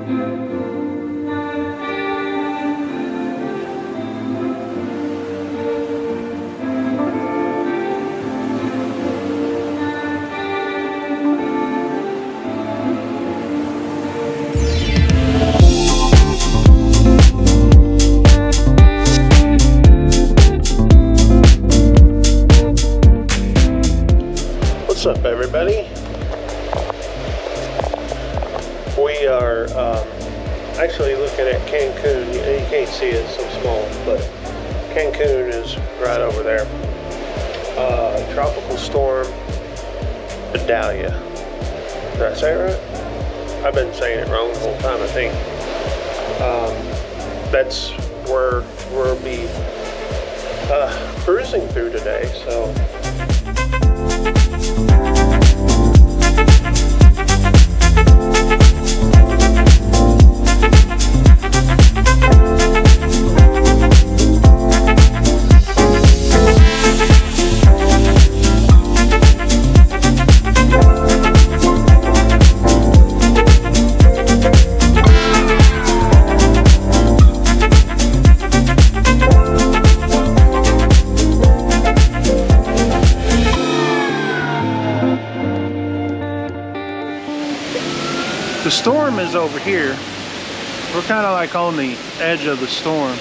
What's up, everybody? We are actually looking at Cancun. You can't see it, it's so small, but Cancun is right over there. Tropical storm Idalia. Did I say it right? I've been saying it wrong the whole time, I think. That's where we'll be cruising through today, so. The storm is over here. We're kind of like on the edge of the storm.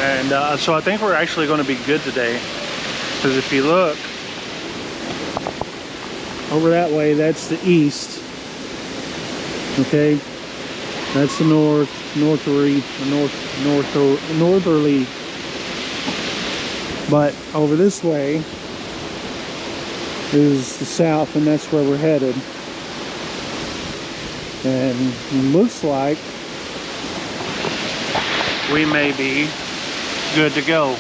And so I think we're actually going to be good today. Because if you look over that way, that's the east. Okay, that's the northerly. But over this way is the south, and that's where we're headed. And it looks like we may be good to go.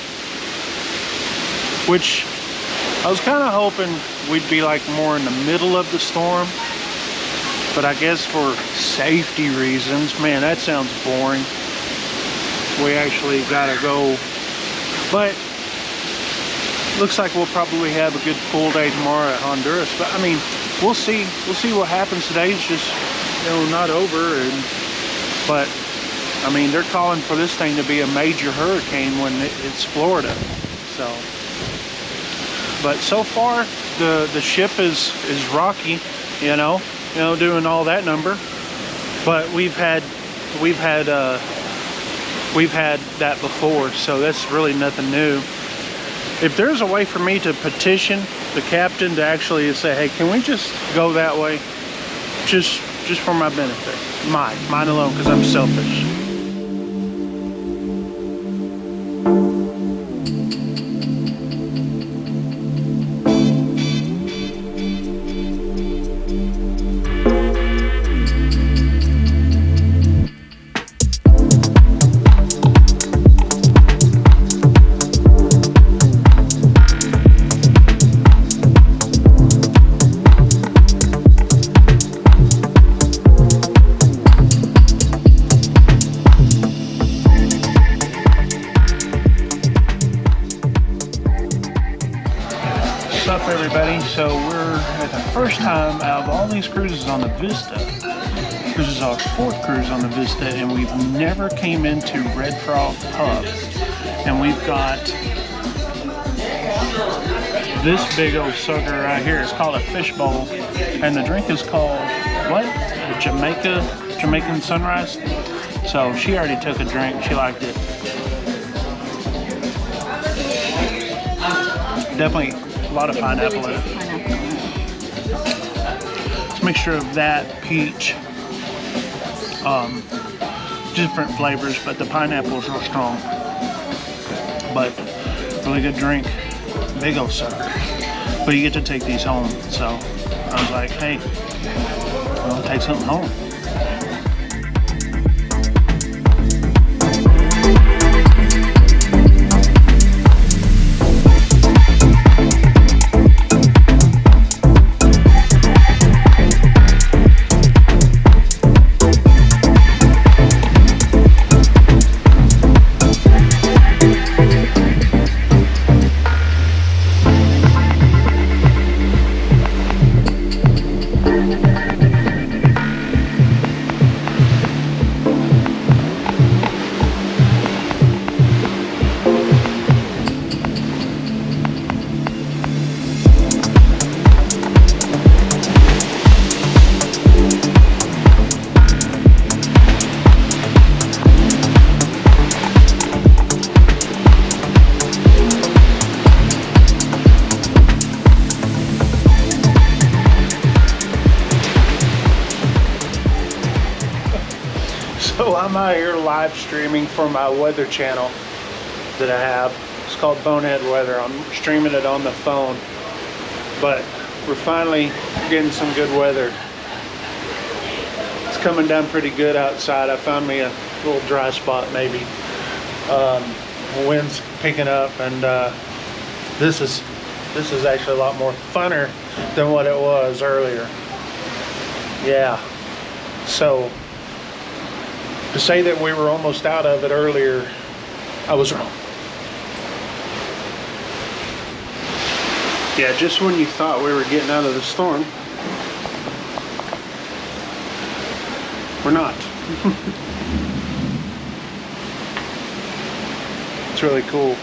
Which I was kind of hoping we'd be like more in the middle of the storm. But I guess for safety reasons, man, that sounds boring. We actually gotta go. But looks like we'll probably have a good full day tomorrow at Honduras. But I mean, we'll see what happens today. It's just, you know, not over. But I mean, they're calling for this thing to be a major hurricane when it's Florida. So, but so far the ship is rocky, you know, doing all that number. But we've had that before, so that's really nothing new. If there's a way for me to petition the captain to actually say, hey, can we just go that way? Just for my benefit. Mine alone, because I'm selfish. What's up, everybody? So we're at the first time out of all these cruises on the Vista. This is our fourth cruise on the Vista, and we've never came into Red Frog Pub. And we've got this big old sucker right here. It's called a fishbowl, and the drink is called what? A Jamaican Sunrise. So she already took a drink. She liked it. Definitely a lot of pineapple in it. It's a mixture of that, peach, different flavors, but the pineapple is real strong. But really good drink, big old sucker. But you get to take these home, so I was like, hey, I'll take something home. So I'm out here live streaming for my weather channel that I have. It's called Bonehead Weather. I'm streaming it on the phone, but we're finally getting some good weather. It's coming down pretty good outside. I found me a little dry spot maybe. Wind's picking up, and this is actually a lot more funner than what it was earlier. Yeah, so to say that we were almost out of it earlier, I was wrong. Yeah, just when you thought we were getting out of the storm, we're not. It's really cool.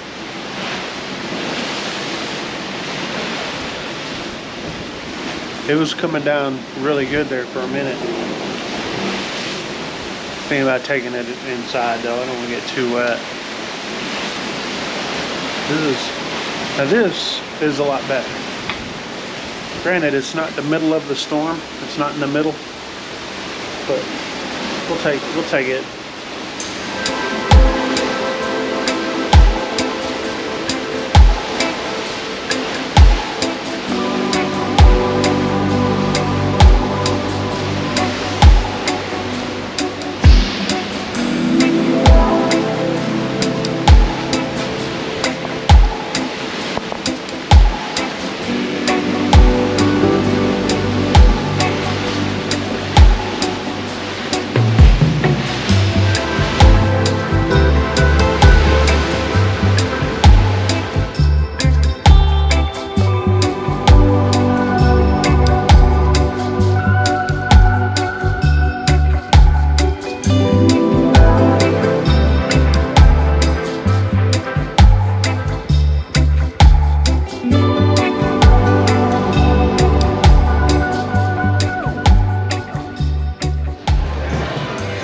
It was coming down really good there for a minute. Thinking about taking it inside though. I don't want to get too wet. This is a lot better. Granted, it's not the middle of the storm. It's not in the middle, but we'll take it.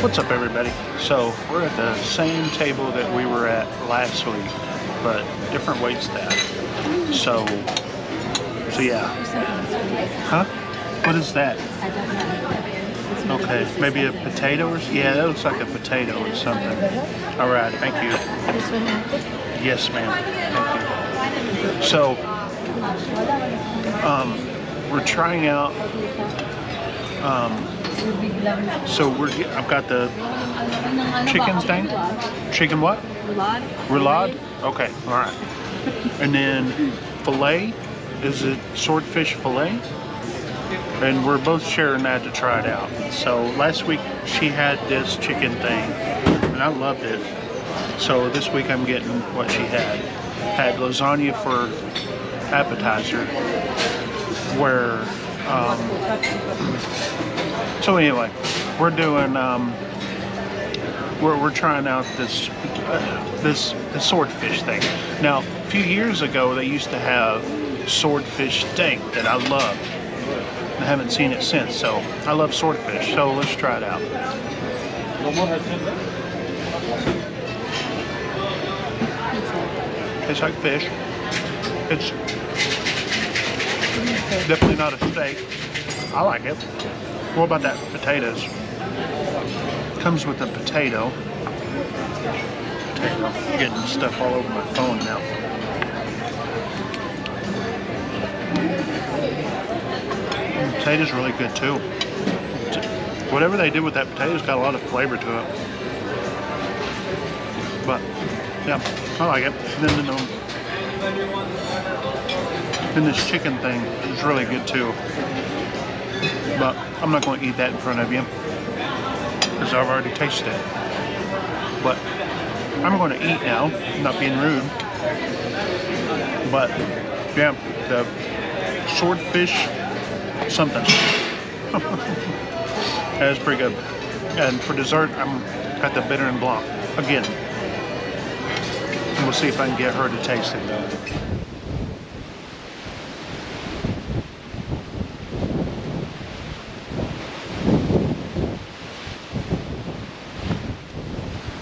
What's up, everybody? So we're at the same table that we were at last week, but different wait staff. So yeah. Huh? What is that? Okay, maybe a potato or yeah, that looks like a potato or something. All right, thank you. Yes, ma'am. Thank you. So we're trying out. I've got the chicken thing. Chicken what? Roulade. Okay, all right. And then filet. Is it swordfish filet? And we're both sharing that to try it out. So last week she had this chicken thing, and I loved it. So this week I'm getting what she had. Had lasagna for appetizer. Where. So anyway, we're doing we're trying out this swordfish thing. Now, a few years ago they used to have swordfish steak that I loved. I haven't seen it since, so I love swordfish. So let's try it out. Tastes like fish. It's definitely not a steak. I like it. What about that potatoes? Comes with a potato. Getting stuff all over my phone now. The potato's really good too. Whatever they did with that potato's got a lot of flavor to it. But yeah, I like it. And then this chicken thing is really good too. But I'm not going to eat that in front of you because I've already tasted it. But I'm going to eat now, not being rude. But yeah, the swordfish something. That is pretty good. And for dessert, I'm got the bitter and blanc again. And we'll see if I can get her to taste it though.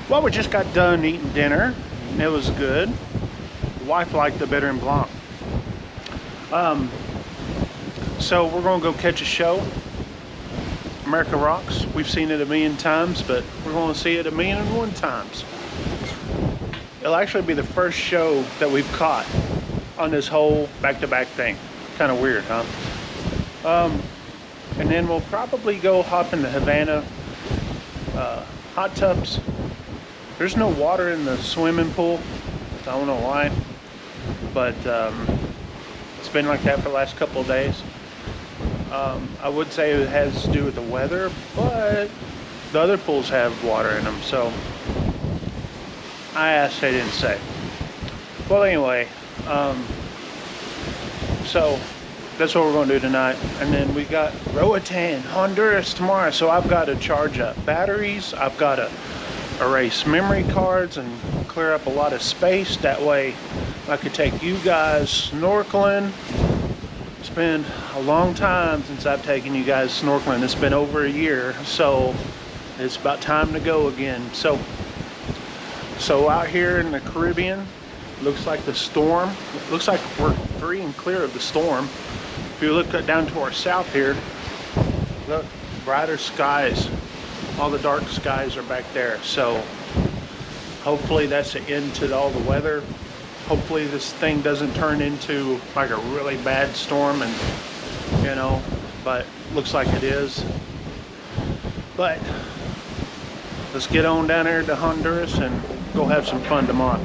Well, we just got done eating dinner. It was good. The wife liked the bitter and blanc. So we're gonna go catch a show. America rocks. We've seen it a million times, but we're going to see it 1,000,001 times. It'll actually be the first show that we've caught on this whole back-to-back thing. Kind of weird, huh? And then we'll probably go hop in the Havana hot tubs. There's no water in the swimming pool. I don't know why, but it's been like that for the last couple of days. I would say it has to do with the weather, but the other pools have water in them, so I asked, they didn't say. Well, anyway, so that's what we're going to do tonight. And then we got Roatan, Honduras tomorrow, so I've got to charge up batteries. I've got to erase memory cards and clear up a lot of space. That way I could take you guys snorkeling. It's been a long time since I've taken you guys snorkeling. It's been over a year, so it's about time to go again. So out here in the Caribbean, looks like the storm, it looks like we're free and clear of the storm. If you look down to our south here, look, brighter skies. All the dark skies are back there. So hopefully that's the end to all the weather. Hopefully this thing doesn't turn into like a really bad storm, and you know, but looks like it is. But let's get on down there to Honduras and go have some fun tomorrow.